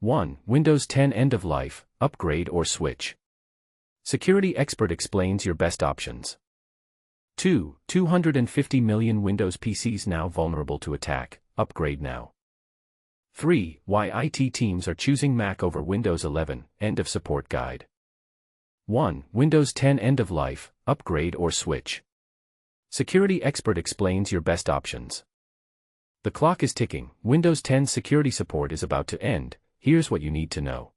1. Windows 10 end of life, upgrade or switch. Security expert explains your best options. 2. 250 million Windows PCs now vulnerable to attack, upgrade now. 3. Why IT teams are choosing Mac over Windows 11, end of support guide. 1. Windows 10 end of life, upgrade or switch. Security expert explains your best options. The clock is ticking, Windows 10 security support is about to end, here's what you need to know.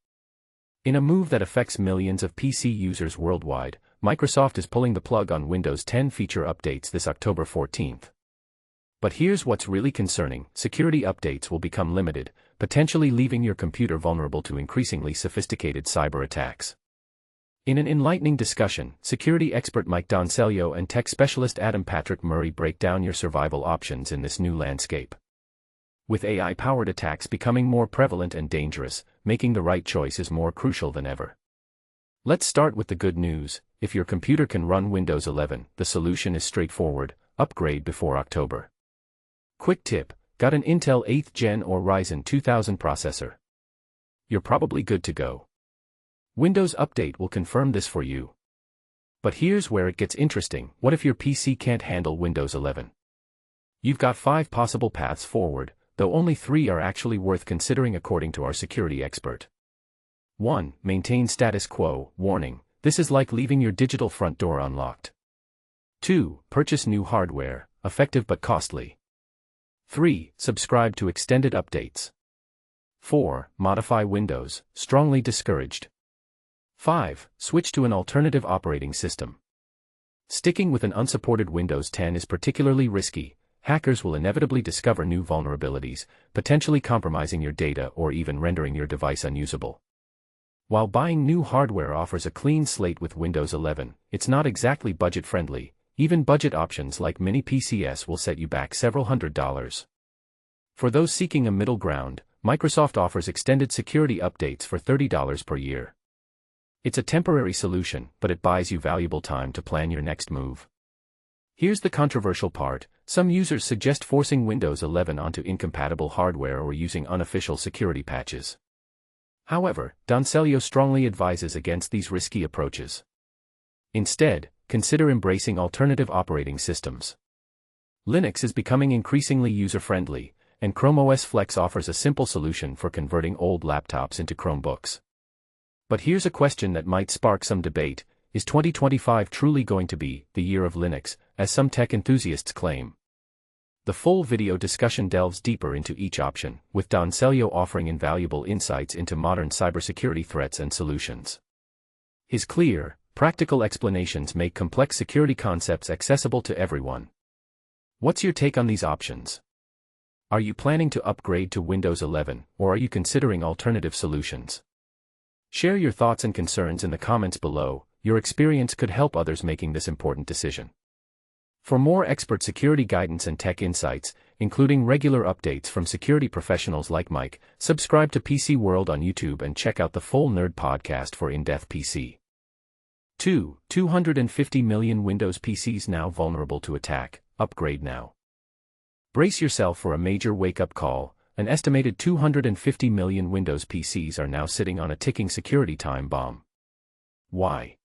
In a move that affects millions of PC users worldwide, Microsoft is pulling the plug on Windows 10 feature updates this October 14th. But here's what's really concerning, security updates will become limited, potentially leaving your computer vulnerable to increasingly sophisticated cyber attacks. In an enlightening discussion, security expert Mike Danseglio and tech specialist Adam Patrick Murray break down your survival options in this new landscape. With AI-powered attacks becoming more prevalent and dangerous, making the right choice is more crucial than ever. Let's start with the good news. If your computer can run Windows 11, the solution is straightforward: upgrade before October. Quick tip: got an Intel 8th Gen or Ryzen 2000 processor? You're probably good to go. Windows Update will confirm this for you. But here's where it gets interesting: what if your PC can't handle Windows 11? You've got 5 possible paths forward, though only 3 are actually worth considering according to our security expert. 1. Maintain status quo. Warning: this is like leaving your digital front door unlocked. 2. Purchase new hardware, effective but costly. 3. Subscribe to extended updates. 4. Modify Windows, strongly discouraged. 5. Switch to an alternative operating system. Sticking with an unsupported Windows 10 is particularly risky. Hackers will inevitably discover new vulnerabilities, potentially compromising your data or even rendering your device unusable. While buying new hardware offers a clean slate with Windows 11, it's not exactly budget-friendly. Even budget options like Mini PCS will set you back several $100s. For those seeking a middle ground, Microsoft offers extended security updates for $30 per year. It's a temporary solution, but it buys you valuable time to plan your next move. Here's the controversial part: some users suggest forcing Windows 11 onto incompatible hardware or using unofficial security patches. However, Danseglio strongly advises against these risky approaches. Instead, consider embracing alternative operating systems. Linux is becoming increasingly user-friendly, and Chrome OS Flex offers a simple solution for converting old laptops into Chromebooks. But here's a question that might spark some debate: is 2025 truly going to be the year of Linux, as some tech enthusiasts claim? The full video discussion delves deeper into each option, with Danseglio offering invaluable insights into modern cybersecurity threats and solutions. His clear, practical explanations make complex security concepts accessible to everyone. What's your take on these options? Are you planning to upgrade to Windows 11, or are you considering alternative solutions? Share your thoughts and concerns in the comments below. Your experience could help others making this important decision. For more expert security guidance and tech insights, including regular updates from security professionals like Mike, subscribe to PC World on YouTube and check out the full Nerd podcast for in-depth PC. 2. 250 million Windows PCs now vulnerable to attack, upgrade now. Brace yourself for a major wake-up call. An estimated 250 million Windows PCs are now sitting on a ticking security time bomb. Why?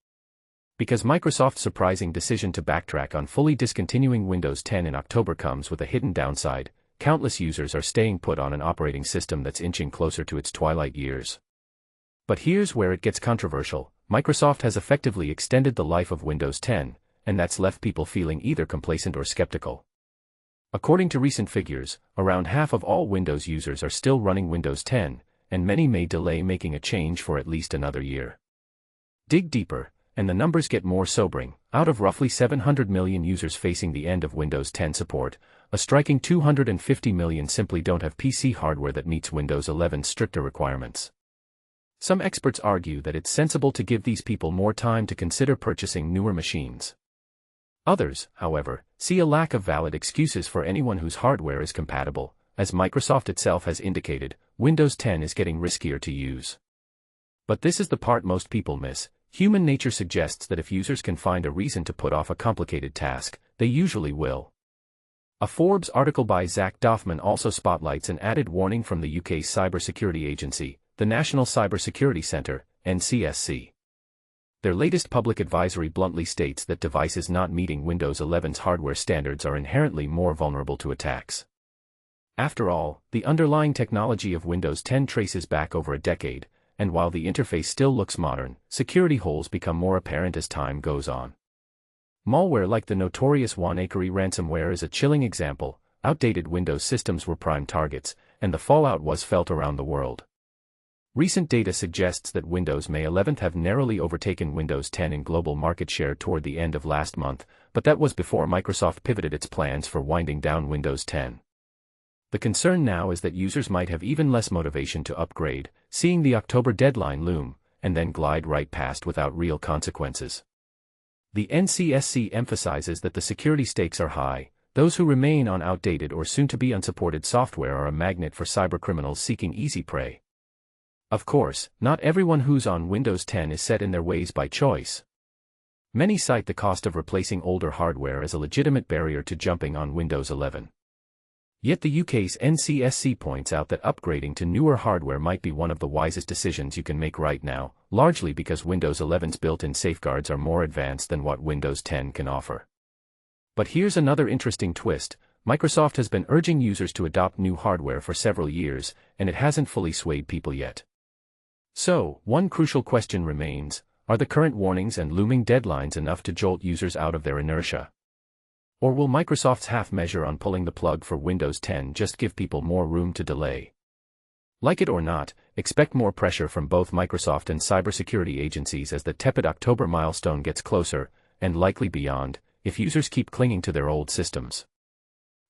Because Microsoft's surprising decision to backtrack on fully discontinuing Windows 10 in October comes with a hidden downside: countless users are staying put on an operating system that's inching closer to its twilight years. But here's where it gets controversial: Microsoft has effectively extended the life of Windows 10, and that's left people feeling either complacent or skeptical. According to recent figures, around half of all Windows users are still running Windows 10, and many may delay making a change for at least another year. Dig deeper, and the numbers get more sobering. Out of roughly 700 million users facing the end of Windows 10 support, a striking 250 million simply don't have PC hardware that meets Windows 11's stricter requirements. Some experts argue that it's sensible to give these people more time to consider purchasing newer machines. Others, however, see a lack of valid excuses for anyone whose hardware is compatible. As Microsoft itself has indicated, Windows 10 is getting riskier to use. But this is the part most people miss. Human nature suggests that if users can find a reason to put off a complicated task, they usually will. A Forbes article by Zach Doffman also spotlights an added warning from the UK's cybersecurity agency: the National Cybersecurity Center, NCSC. Their latest public advisory bluntly states that devices not meeting Windows 11's hardware standards are inherently more vulnerable to attacks. After all, the underlying technology of Windows 10 traces back over a decade, and while the interface still looks modern, security holes become more apparent as time goes on. Malware like the notorious WannaCry ransomware is a chilling example. Outdated Windows systems were prime targets, and the fallout was felt around the world. Recent data suggests that Windows May 11 have narrowly overtaken Windows 10 in global market share toward the end of last month, but that was before Microsoft pivoted its plans for winding down Windows 10. The concern now is that users might have even less motivation to upgrade, seeing the October deadline loom, and then glide right past without real consequences. The NCSC emphasizes that the security stakes are high. Those who remain on outdated or soon-to-be unsupported software are a magnet for cybercriminals seeking easy prey. Of course, not everyone who's on Windows 10 is set in their ways by choice. Many cite the cost of replacing older hardware as a legitimate barrier to jumping on Windows 11. Yet the UK's NCSC points out that upgrading to newer hardware might be one of the wisest decisions you can make right now, largely because Windows 11's built-in safeguards are more advanced than what Windows 10 can offer. But here's another interesting twist. Microsoft has been urging users to adopt new hardware for several years, and it hasn't fully swayed people yet. So, one crucial question remains: are the current warnings and looming deadlines enough to jolt users out of their inertia? Or will Microsoft's half measure on pulling the plug for Windows 10 just give people more room to delay? Like it or not, expect more pressure from both Microsoft and cybersecurity agencies as the tepid October milestone gets closer, and likely beyond, if users keep clinging to their old systems.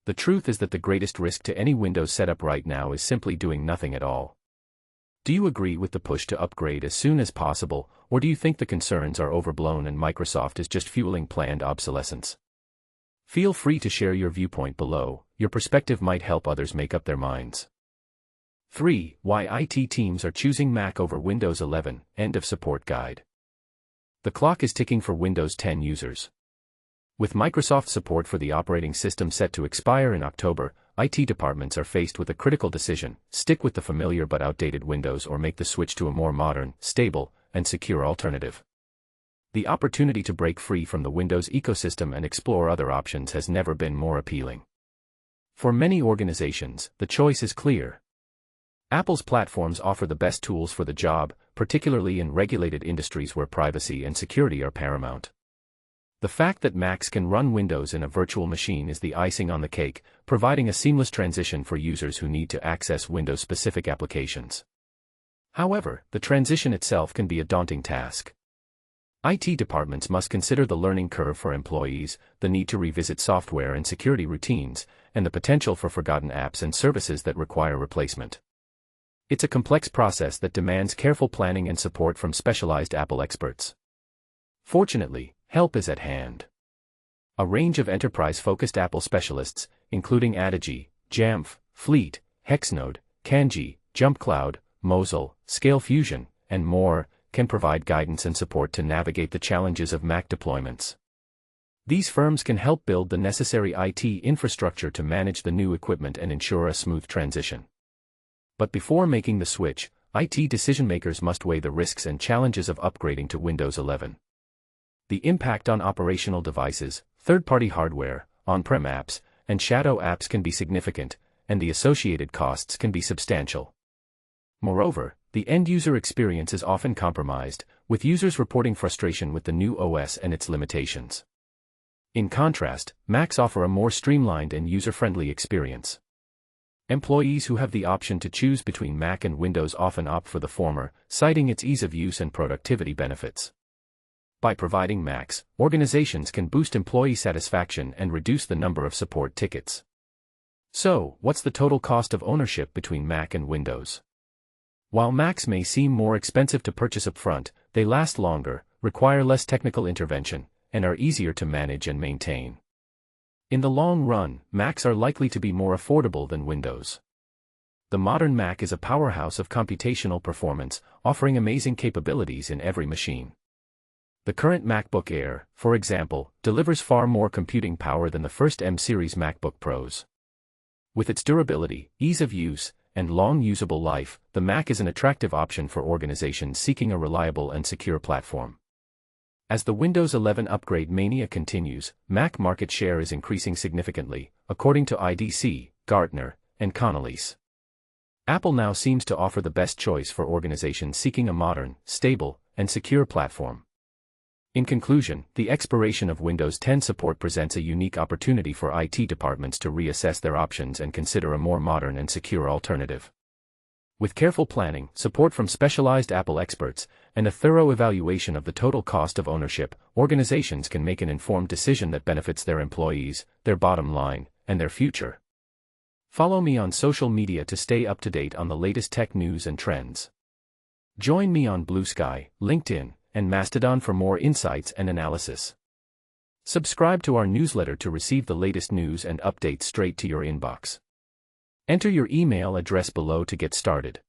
The truth is that the greatest risk to any Windows setup right now is simply doing nothing at all. Do you agree with the push to upgrade as soon as possible, or do you think the concerns are overblown and Microsoft is just fueling planned obsolescence? Feel free to share your viewpoint below. Your perspective might help others make up their minds. 3. Why IT teams are choosing Mac over Windows 11, End of Support Guide. The clock is ticking for Windows 10 users. With Microsoft support for the operating system set to expire in October, IT departments are faced with a critical decision: stick with the familiar but outdated Windows or make the switch to a more modern, stable, and secure alternative. The opportunity to break free from the Windows ecosystem and explore other options has never been more appealing. For many organizations, the choice is clear. Apple's platforms offer the best tools for the job, particularly in regulated industries where privacy and security are paramount. The fact that Macs can run Windows in a virtual machine is the icing on the cake, providing a seamless transition for users who need to access Windows-specific applications. However, the transition itself can be a daunting task. IT departments must consider the learning curve for employees, the need to revisit software and security routines, and the potential for forgotten apps and services that require replacement. It's a complex process that demands careful planning and support from specialized Apple experts. Fortunately, help is at hand. A range of enterprise-focused Apple specialists, including Adigy, Jamf, Fleet, Hexnode, Kanji, JumpCloud, Mosel, ScaleFusion, and more, can provide guidance and support to navigate the challenges of Mac deployments. These firms can help build the necessary IT infrastructure to manage the new equipment and ensure a smooth transition. But before making the switch, IT decision-makers must weigh the risks and challenges of upgrading to Windows 11. The impact on operational devices, third-party hardware, on-prem apps, and shadow apps can be significant, and the associated costs can be substantial. Moreover, the end-user experience is often compromised, with users reporting frustration with the new OS and its limitations. In contrast, Macs offer a more streamlined and user-friendly experience. Employees who have the option to choose between Mac and Windows often opt for the former, citing its ease of use and productivity benefits. By providing Macs, organizations can boost employee satisfaction and reduce the number of support tickets. So, what's the total cost of ownership between Mac and Windows? While Macs may seem more expensive to purchase upfront, they last longer, require less technical intervention, and are easier to manage and maintain. In the long run, Macs are likely to be more affordable than Windows. The modern Mac is a powerhouse of computational performance, offering amazing capabilities in every machine. The current MacBook Air, for example, delivers far more computing power than the first M-series MacBook Pros. With its durability, ease of use, and long usable life, the Mac is an attractive option for organizations seeking a reliable and secure platform. As the Windows 11 upgrade mania continues, Mac market share is increasing significantly, according to IDC, Gartner, and Canalys. Apple now seems to offer the best choice for organizations seeking a modern, stable, and secure platform. In conclusion, the expiration of Windows 10 support presents a unique opportunity for IT departments to reassess their options and consider a more modern and secure alternative. With careful planning, support from specialized Apple experts, and a thorough evaluation of the total cost of ownership, organizations can make an informed decision that benefits their employees, their bottom line, and their future. Follow me on social media to stay up to date on the latest tech news and trends. Join me on Blue Sky, LinkedIn, and Mastodon for more insights and analysis. Subscribe to our newsletter to receive the latest news and updates straight to your inbox. Enter your email address below to get started.